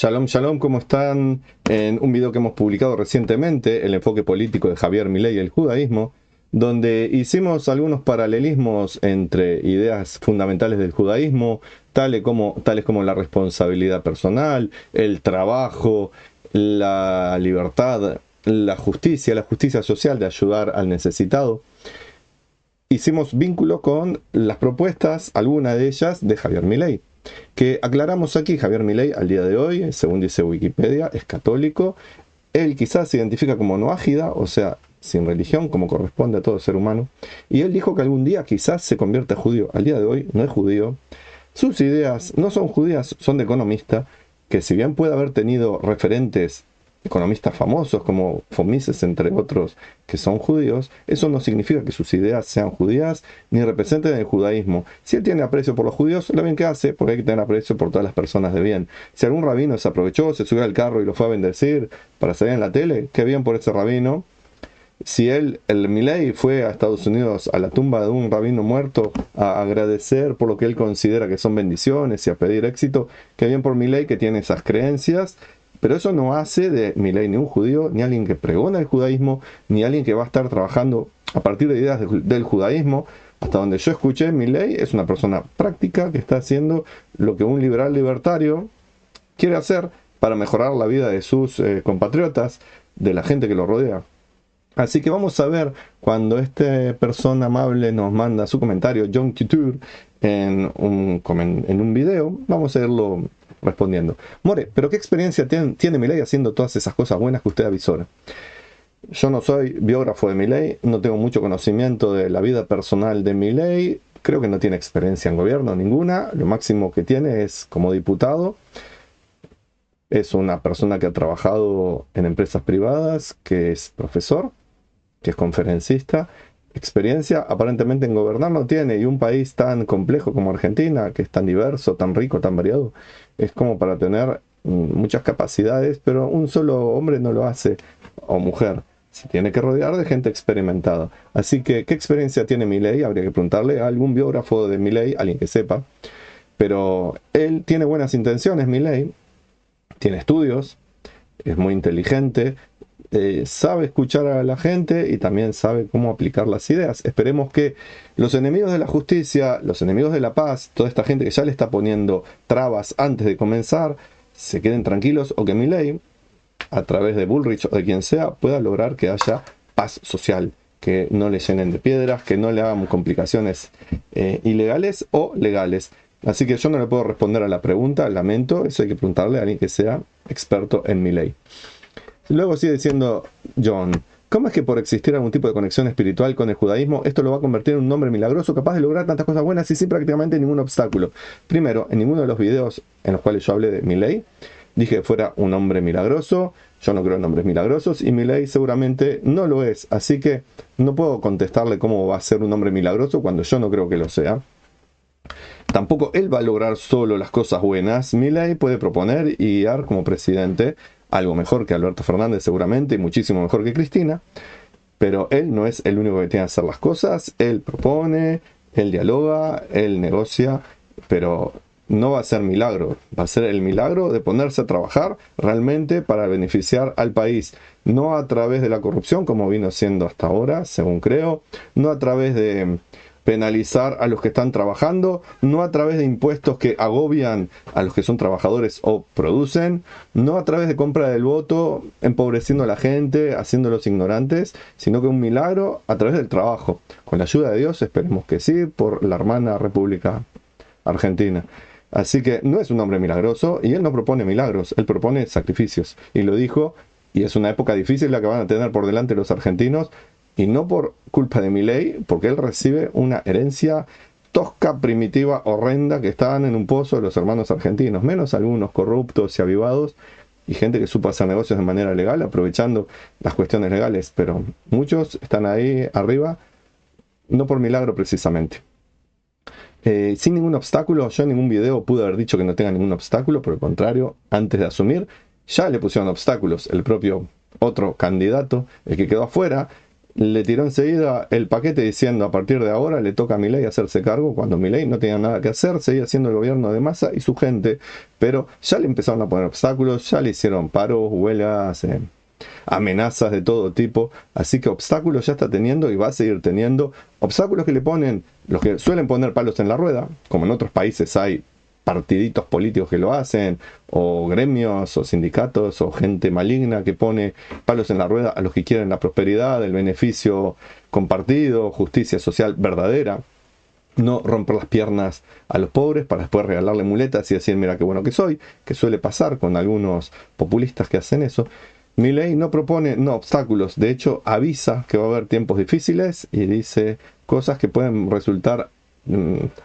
Shalom, shalom, ¿cómo están? En un video que hemos publicado recientemente, el enfoque político de Javier Milei y el judaísmo, donde hicimos algunos paralelismos entre ideas fundamentales del judaísmo, tales como la responsabilidad personal, el trabajo, la libertad, la justicia social de ayudar al necesitado. Hicimos vínculo con las propuestas, algunas de ellas, de Javier Milei. Que aclaramos aquí, Javier Milei al día de hoy, según dice Wikipedia, es católico. Él quizás se identifica como no ágida, o sea, sin religión, como corresponde a todo ser humano. Y él dijo que algún día quizás se convierta judío. Al día de hoy no es judío. Sus ideas no son judías, son de economista, que si bien puede haber tenido referentes economistas famosos como Fomises, entre otros, que son judíos, eso no significa que sus ideas sean judías ni representen el judaísmo. Si él tiene aprecio por los judíos, lo bien que hace, porque hay que tener aprecio por todas las personas de bien. Si algún rabino se aprovechó, se subió al carro y lo fue a bendecir para salir en la tele, qué bien por ese rabino. Si el Milei fue a Estados Unidos a la tumba de un rabino muerto a agradecer por lo que él considera que son bendiciones y a pedir éxito, qué bien por Milei que tiene esas creencias. Pero eso no hace de Milei ni un judío, ni alguien que pregona el judaísmo, ni alguien que va a estar trabajando a partir de ideas del judaísmo. Hasta donde yo escuché, Milei es una persona práctica que está haciendo lo que un liberal libertario quiere hacer para mejorar la vida de sus compatriotas, de la gente que lo rodea. Así que vamos a ver cuando esta persona amable nos manda su comentario, John Couture, en un video, vamos a irlo respondiendo. More, pero ¿qué experiencia tiene Milei haciendo todas esas cosas buenas que usted avisora? Yo no soy biógrafo de Milei, no tengo mucho conocimiento de la vida personal de Milei, creo que no tiene experiencia en gobierno ninguna, lo máximo que tiene es como diputado. Es una persona que ha trabajado en empresas privadas, que es profesor, que es conferencista. Experiencia aparentemente en gobernar no tiene, y un país tan complejo como Argentina, que es tan diverso, tan rico, tan variado, es como para tener muchas capacidades, pero un solo hombre no lo hace, o mujer. Se tiene que rodear de gente experimentada. Así que, ¿qué experiencia tiene Milei? Habría que preguntarle a algún biógrafo de Milei, alguien que sepa. Pero él tiene buenas intenciones, Milei, tiene estudios, es muy inteligente, sabe escuchar a la gente y también sabe cómo aplicar las ideas. Esperemos que los enemigos de la justicia, los enemigos de la paz, toda esta gente que ya le está poniendo trabas antes de comenzar, se queden tranquilos, o que Milei, a través de Bullrich o de quien sea, pueda lograr que haya paz social, que no le llenen de piedras, que no le hagan complicaciones ilegales o legales. Así que yo no le puedo responder a la pregunta, lamento, eso hay que preguntarle a alguien que sea experto en Milei. Luego sigue diciendo John, ¿cómo es que por existir algún tipo de conexión espiritual con el judaísmo, esto lo va a convertir en un hombre milagroso, capaz de lograr tantas cosas buenas y sin prácticamente ningún obstáculo? Primero, en ninguno de los videos en los cuales yo hablé de Milei, dije que fuera un hombre milagroso. Yo no creo en hombres milagrosos y Milei seguramente no lo es. Así que no puedo contestarle cómo va a ser un hombre milagroso cuando yo no creo que lo sea. Tampoco él va a lograr solo las cosas buenas. Milei puede proponer y guiar como presidente algo mejor que Alberto Fernández seguramente y muchísimo mejor que Cristina, pero él no es el único que tiene que hacer las cosas. Él propone, él dialoga, él negocia, pero no va a ser milagro, va a ser el milagro de ponerse a trabajar realmente para beneficiar al país, no a través de la corrupción como vino siendo hasta ahora, según creo, no a través de penalizar a los que están trabajando, no a través de impuestos que agobian a los que son trabajadores o producen, no a través de compra del voto, empobreciendo a la gente, haciéndolos ignorantes, sino que un milagro a través del trabajo. Con la ayuda de Dios, esperemos que sí, por la hermana República Argentina. Así que no es un hombre milagroso y él no propone milagros, él propone sacrificios. Y lo dijo, y es una época difícil la que van a tener por delante los argentinos, y no por culpa de Milei, porque él recibe una herencia tosca, primitiva, horrenda, que estaban en un pozo de los hermanos argentinos, menos algunos corruptos y avivados, y gente que supo hacer negocios de manera legal, aprovechando las cuestiones legales, pero muchos están ahí arriba, no por milagro precisamente. Sin ningún obstáculo, yo en ningún video pude haber dicho que no tenga ningún obstáculo, por el contrario, antes de asumir, ya le pusieron obstáculos. El propio otro candidato, el que quedó afuera, le tiró enseguida el paquete diciendo a partir de ahora le toca a Milei hacerse cargo, cuando Milei no tenía nada que hacer, seguía siendo el gobierno de Massa y su gente, pero ya le empezaron a poner obstáculos, ya le hicieron paros, huelgas, amenazas de todo tipo, así que obstáculos ya está teniendo y va a seguir teniendo, obstáculos que le ponen los que suelen poner palos en la rueda, como en otros países hay partiditos políticos que lo hacen, o gremios, o sindicatos, o gente maligna que pone palos en la rueda a los que quieren la prosperidad, el beneficio compartido, justicia social verdadera. No romper las piernas a los pobres para después regalarle muletas y decir, mira qué bueno que soy, que suele pasar con algunos populistas que hacen eso. Milei no propone obstáculos, de hecho avisa que va a haber tiempos difíciles y dice cosas que pueden resultar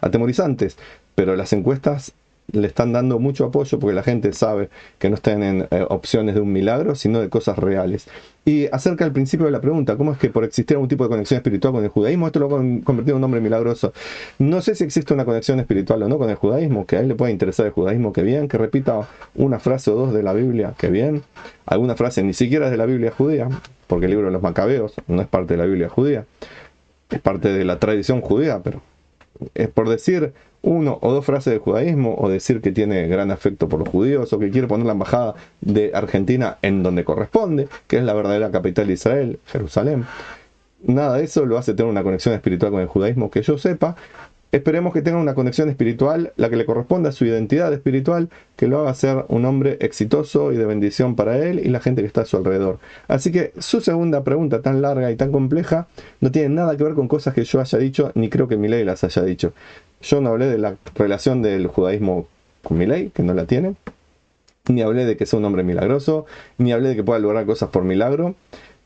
atemorizantes, pero las encuestas le están dando mucho apoyo porque la gente sabe que no están en opciones de un milagro, sino de cosas reales. Y acerca del principio de la pregunta, ¿cómo es que por existir algún tipo de conexión espiritual con el judaísmo, esto lo ha convertido en un hombre milagroso? No sé si existe una conexión espiritual o no con el judaísmo, que a él le puede interesar el judaísmo, que bien, que repita una frase o dos de la Biblia, que bien, alguna frase ni siquiera es de la Biblia judía, porque el libro de los Macabeos no es parte de la Biblia judía, es parte de la tradición judía, pero es por decir uno o dos frases de judaísmo, o decir que tiene gran afecto por los judíos, o que quiere poner la embajada de Argentina en donde corresponde, que es la verdadera capital de Israel, Jerusalén. Nada de eso lo hace tener una conexión espiritual con el judaísmo que yo sepa. Esperemos que tenga una conexión espiritual, la que le corresponda a su identidad espiritual, que lo haga ser un hombre exitoso y de bendición para él y la gente que está a su alrededor. Así que su segunda pregunta, tan larga y tan compleja, no tiene nada que ver con cosas que yo haya dicho, ni creo que Milei las haya dicho. Yo no hablé de la relación del judaísmo con Milei, que no la tiene, ni hablé de que sea un hombre milagroso, ni hablé de que pueda lograr cosas por milagro,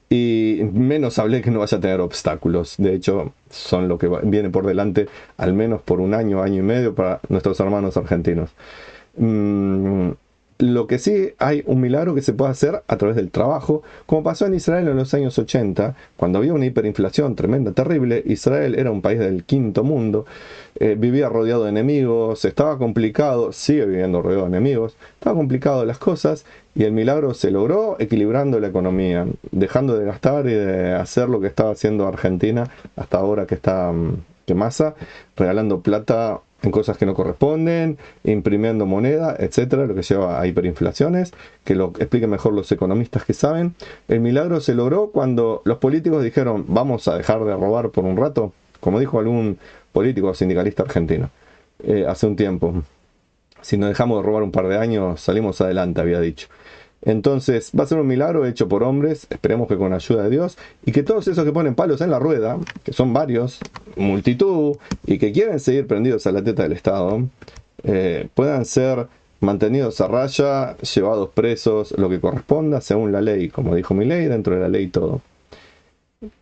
y menos hablé que no vaya a tener obstáculos. De hecho, son lo que viene por delante, al menos por un año, año y medio, para nuestros hermanos argentinos. Lo que sí, hay un milagro que se puede hacer a través del trabajo, como pasó en Israel en los años 80, cuando había una hiperinflación tremenda, terrible. Israel era un país del quinto mundo, vivía rodeado de enemigos, estaba complicado, sigue viviendo rodeado de enemigos, estaba complicado las cosas, y el milagro se logró equilibrando la economía, dejando de gastar y de hacer lo que estaba haciendo Argentina hasta ahora, que está que Massa, regalando plata en cosas que no corresponden, imprimiendo moneda, etcétera, lo que lleva a hiperinflaciones, que lo expliquen mejor los economistas que saben. El milagro se logró cuando los políticos dijeron, vamos a dejar de robar por un rato, como dijo algún político sindicalista argentino hace un tiempo. Si nos dejamos de robar un par de años, salimos adelante, había dicho. Entonces va a ser un milagro hecho por hombres, esperemos que con ayuda de Dios, y que todos esos que ponen palos en la rueda, que son varios, multitud, y que quieren seguir prendidos a la teta del Estado, puedan ser mantenidos a raya, llevados presos, lo que corresponda según la ley, como dijo Milei, dentro de la ley todo.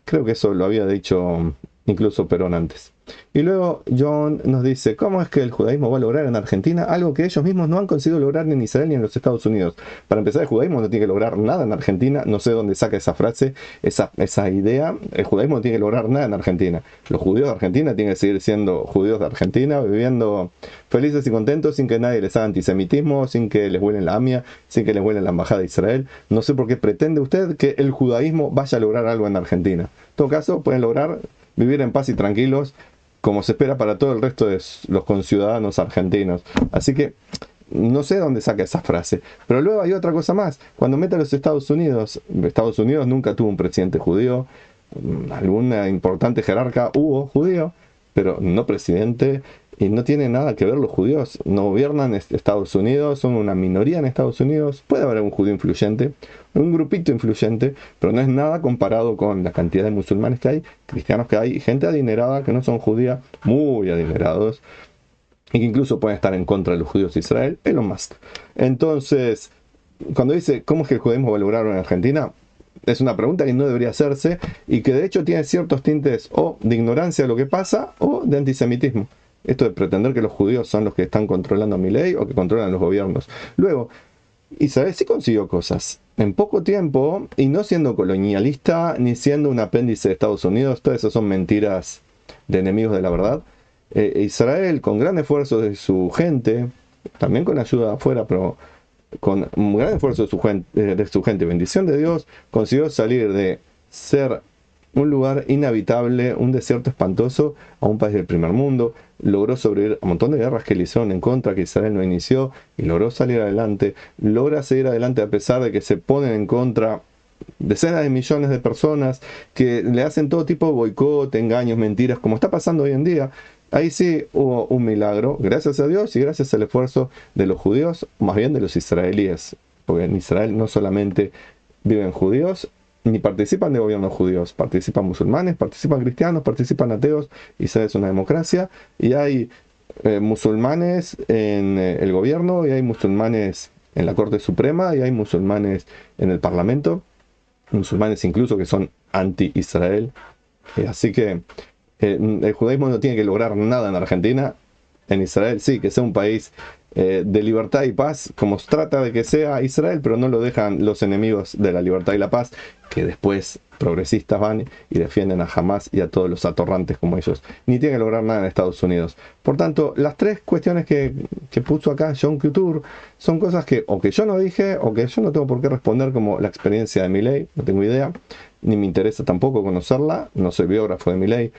Creo que eso lo había dicho incluso Perón antes. Y luego John nos dice, ¿cómo es que el judaísmo va a lograr en Argentina algo que ellos mismos no han conseguido lograr ni en Israel ni en los Estados Unidos? Para empezar, el judaísmo no tiene que lograr nada en Argentina, no sé dónde saca esa frase, esa idea. El judaísmo no tiene que lograr nada en Argentina. Los judíos de Argentina tienen que seguir siendo judíos de Argentina, viviendo felices y contentos sin que nadie les haga antisemitismo, sin que les huelen la AMIA, sin que les huelen la embajada de Israel. No sé por qué pretende usted que el judaísmo vaya a lograr algo en Argentina. En todo caso, pueden lograr vivir en paz y tranquilos, como se espera para todo el resto de los conciudadanos argentinos. Así que no sé dónde saca esa frase. Pero luego hay otra cosa más. Cuando mete a los Estados Unidos nunca tuvo un presidente judío. Alguna importante jerarca hubo judío, pero no presidente. Y no tiene nada que ver los judíos. No gobiernan Estados Unidos, son una minoría en Estados Unidos. Puede haber un judío influyente, un grupito influyente, pero no es nada comparado con la cantidad de musulmanes que hay, cristianos que hay, gente adinerada que no son judía, muy adinerados, y que incluso pueden estar en contra de los judíos de Israel, Elon Musk. Entonces, cuando dice, ¿cómo es que el judaísmo va a lograr en Argentina? Es una pregunta que no debería hacerse, y que de hecho tiene ciertos tintes o de ignorancia de lo que pasa, o de antisemitismo. Esto de pretender que los judíos son los que están controlando a Milei o que controlan los gobiernos. Luego, Israel sí consiguió cosas en poco tiempo, y no siendo colonialista ni siendo un apéndice de Estados Unidos. Todas esas son mentiras de enemigos de la verdad. Israel, con gran esfuerzo de su gente, también con ayuda de afuera, pero con un gran esfuerzo de su gente, bendición de Dios, consiguió salir de ser un lugar inhabitable, un desierto espantoso, a un país del primer mundo. Logró sobrevivir a un montón de guerras que le hicieron en contra, que Israel no inició, y logró salir adelante. Logra seguir adelante a pesar de que se ponen en contra decenas de millones de personas que le hacen todo tipo de boicot, engaños, mentiras, como está pasando hoy en día. Ahí sí hubo un milagro, gracias a Dios y gracias al esfuerzo de los judíos, más bien de los israelíes, porque en Israel no solamente viven judíos, ni participan de gobiernos judíos, participan musulmanes, participan cristianos, participan ateos. Israel es una democracia y hay musulmanes en el gobierno, y hay musulmanes en la Corte Suprema, y hay musulmanes en el Parlamento, musulmanes incluso que son anti-Israel. Así que el judaísmo no tiene que lograr nada en Argentina. En Israel sí, que sea un país de libertad y paz, como se trata de que sea Israel, pero no lo dejan los enemigos de la libertad y la paz, que después progresistas van y defienden a Hamas y a todos los atorrantes como ellos. Ni tiene que lograr nada en Estados Unidos. Por tanto, las tres cuestiones que puso acá Yom Kippur son cosas que o que yo no dije o que yo no tengo por qué responder, como la experiencia de Milei. No tengo idea, ni me interesa tampoco conocerla, no soy biógrafo de Milei.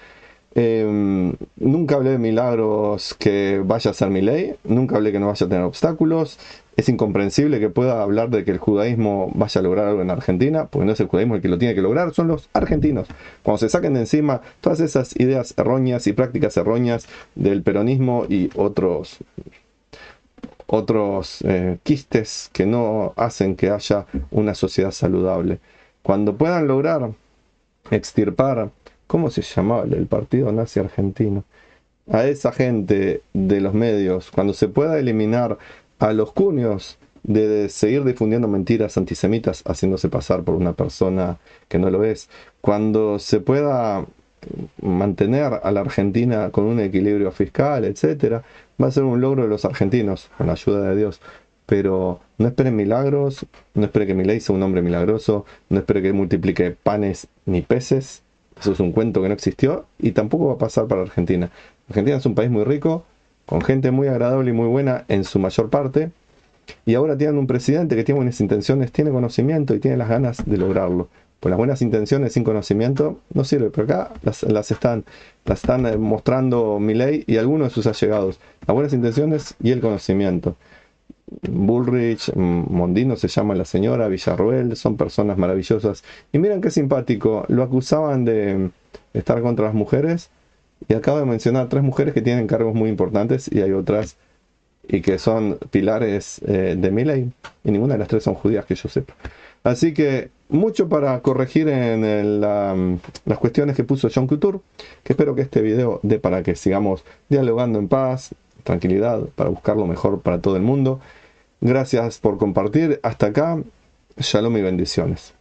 Nunca hablé de milagros que vaya a ser Milei, nunca hablé que no vaya a tener obstáculos. Es incomprensible que pueda hablar de que el judaísmo vaya a lograr algo en Argentina, porque no es el judaísmo el que lo tiene que lograr, son los argentinos. Cuando se saquen de encima todas esas ideas erróneas y prácticas erróneas del peronismo y otros quistes que no hacen que haya una sociedad saludable. Cuando puedan lograr extirpar, ¿cómo se llamaba el partido nazi argentino? A esa gente de los medios, cuando se pueda eliminar a los cuños de seguir difundiendo mentiras antisemitas haciéndose pasar por una persona que no lo es, cuando se pueda mantener a la Argentina con un equilibrio fiscal, etcétera, va a ser un logro de los argentinos, con la ayuda de Dios. Pero no esperen milagros, no esperen que Milei sea un hombre milagroso, no esperen que multiplique panes ni peces. Eso es un cuento que no existió y tampoco va a pasar para Argentina. Argentina es un país muy rico, con gente muy agradable y muy buena en su mayor parte, y ahora tienen un presidente que tiene buenas intenciones, tiene conocimiento y tiene las ganas de lograrlo. Pues las buenas intenciones sin conocimiento no sirve, pero acá las están mostrando Milei y algunos de sus allegados. Las buenas intenciones y el conocimiento. Bullrich, Mondino se llama la señora, Villarroel, son personas maravillosas. Y miren qué simpático, lo acusaban de estar contra las mujeres, y acabo de mencionar 3 mujeres que tienen cargos muy importantes, y hay otras y que son pilares de Milei, y ninguna de las 3 son judías que yo sepa. Así que mucho para corregir en las cuestiones que puso Yom Kippur, que espero que este video dé para que sigamos dialogando en paz, tranquilidad, para buscar lo mejor para todo el mundo. Gracias por compartir. Hasta acá. Shalom y bendiciones.